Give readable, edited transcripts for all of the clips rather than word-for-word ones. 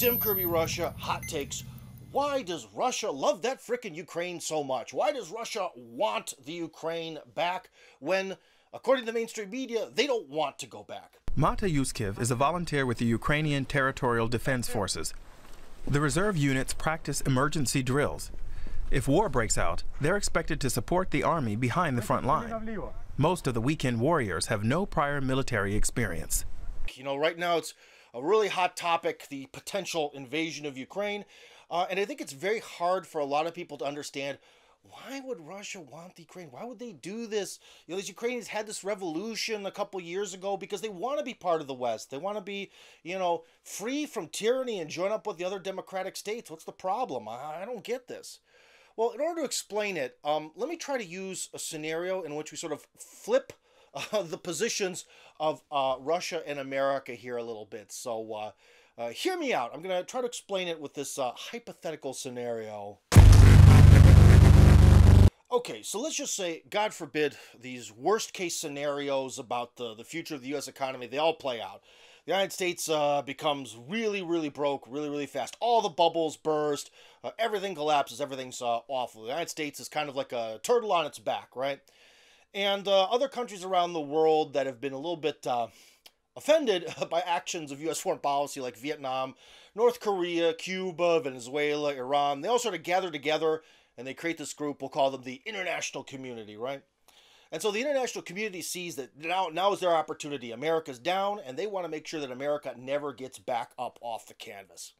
Tim Kirby Russia, hot takes. Why does Russia love that frickin' Ukraine so much? Why does Russia want the Ukraine back when, according to the mainstream media, they don't want to go back? Mata Yuskiv is a volunteer with the Ukrainian Territorial Defense Forces. The reserve units practice emergency drills. If war breaks out, they're expected to support the army behind the front line. Most of the weekend warriors have no prior military experience. You know, right now it's a really hot topic, the potential invasion of Ukraine. And I think it's very hard for a lot of people to understand, why would Russia want the Ukraine? Why would they do this? You know, these Ukrainians had this revolution a couple years ago because they want to be part of the West. They want to be, you know, free from tyranny and join up with the other democratic states. What's the problem? I don't get this. Well, in order to explain it, let me try to use a scenario in which we sort of flip the positions of Russia and America here a little bit. So hear me out. I'm going to try to explain it with this hypothetical scenario. Okay, so let's just say, God forbid, these worst case scenarios about the future of the U.S. economy, they all play out. The United States becomes really, really broke really, really fast. All the bubbles burst. Everything collapses. Everything's awful. The United States is kind of like a turtle on its back, right? And other countries around the world that have been a little bit offended by actions of U.S. foreign policy, like Vietnam, North Korea, Cuba, Venezuela, Iran, they all sort of gather together and they create this group. We'll call them the international community, right? And so the international community sees that now is their opportunity. America's down, and they want to make sure that America never gets back up off the canvas.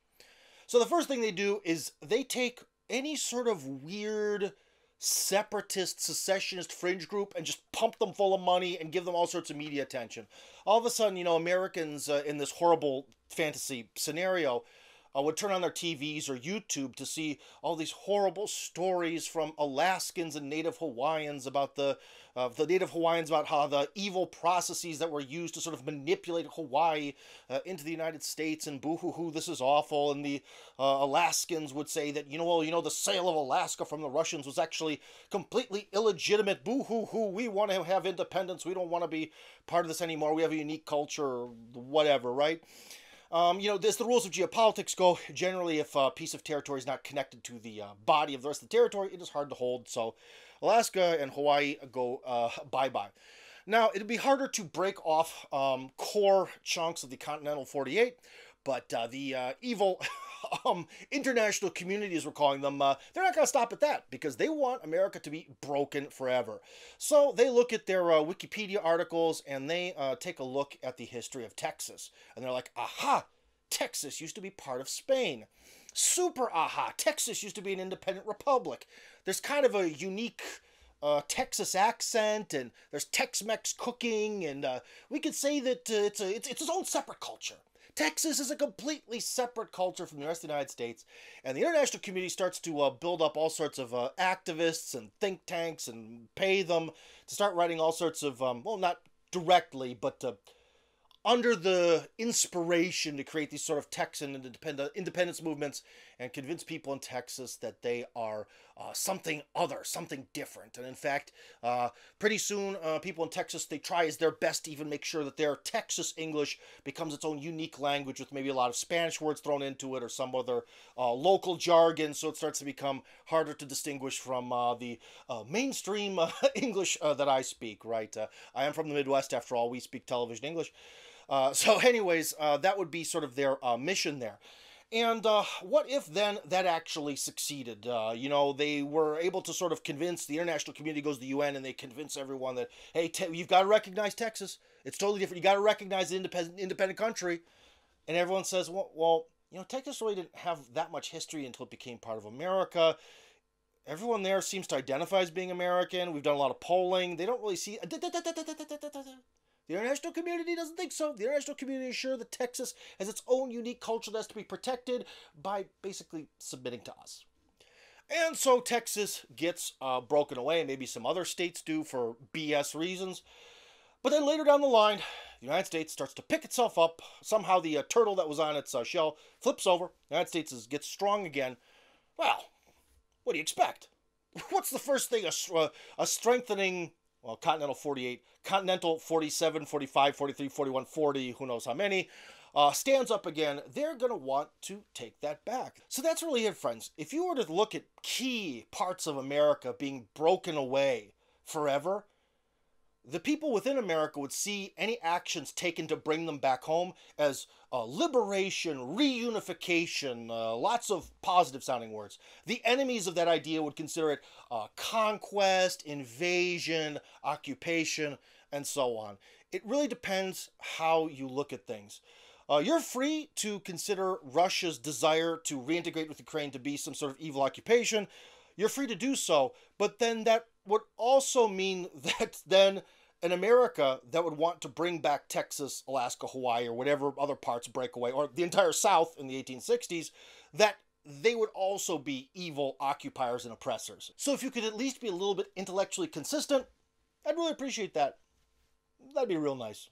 So the first thing they do is they take any sort of weird separatist, secessionist fringe group and just pump them full of money and give them all sorts of media attention. All of a sudden, you know, Americans in this horrible fantasy scenario would turn on their TVs or YouTube to see all these horrible stories from Alaskans and Native Hawaiians about the Native Hawaiians about how the evil processes that were used to sort of manipulate Hawaii into the United States, and boo-hoo-hoo, this is awful. And the Alaskans would say that, the sale of Alaska from the Russians was actually completely illegitimate. Boo-hoo-hoo, we want to have independence. We don't want to be part of this anymore. We have a unique culture or whatever, right? As the rules of geopolitics go, generally if a piece of territory is not connected to the body of the rest of the territory, it is hard to hold. So Alaska and Hawaii go bye-bye. Now, it'd be harder to break off core chunks of the continental 48, but the evil international community, as we're calling them, they're not going to stop at that because they want America to be broken forever. So they look at their Wikipedia articles and they take a look at the history of Texas. And they're like, aha, Texas used to be part of Spain. Super aha, Texas used to be an independent republic. There's kind of a unique Texas accent, and there's Tex-Mex cooking, and we could say that it's its own separate culture. Texas is a completely separate culture from the rest of the United States, and the international community starts to build up all sorts of activists and think tanks and pay them to start writing all sorts of, well, not directly, but under the inspiration to create these sort of Texan independence movements and convince people in Texas that they are something other, something different. And in fact, pretty soon, people in Texas, they try as their best to even make sure that their Texas English becomes its own unique language with maybe a lot of Spanish words thrown into it or some other local jargon, so it starts to become harder to distinguish from the mainstream English that I speak, right? I am from the Midwest, after all. We speak television English. So anyways, that would be sort of their mission there. And what if then that actually succeeded? They were able to sort of convince, the international community goes to the UN and they convince everyone that, hey, you've got to recognize Texas. It's totally different. You got to recognize the independent country. And everyone says, well, Texas really didn't have that much history until it became part of America. Everyone there seems to identify as being American. We've done a lot of polling. They don't really see... The international community doesn't think so. The international community is sure that Texas has its own unique culture that has to be protected by basically submitting to us. And so Texas gets broken away, and maybe some other states do for BS reasons. But then later down the line, the United States starts to pick itself up. Somehow the turtle that was on its shell flips over. The United States gets strong again. Well, what do you expect? What's the first thing a strengthening... Well, Continental 48, Continental 47, 45, 43, 41, 40, who knows how many. stands up again, they're going to want to take that back. So that's really it, friends. If you were to look at key parts of America being broken away forever, the people within America would see any actions taken to bring them back home as liberation, reunification, lots of positive sounding words. The enemies of that idea would consider it conquest, invasion, occupation, and so on. It really depends how you look at things. You're free to consider Russia's desire to reintegrate with Ukraine to be some sort of evil occupation. You're free to do so, but then that would also mean that then in America that would want to bring back Texas, Alaska, Hawaii, or whatever other parts break away, or the entire South in the 1860s, that they would also be evil occupiers and oppressors. So if you could at least be a little bit intellectually consistent, I'd really appreciate that. That'd be real nice.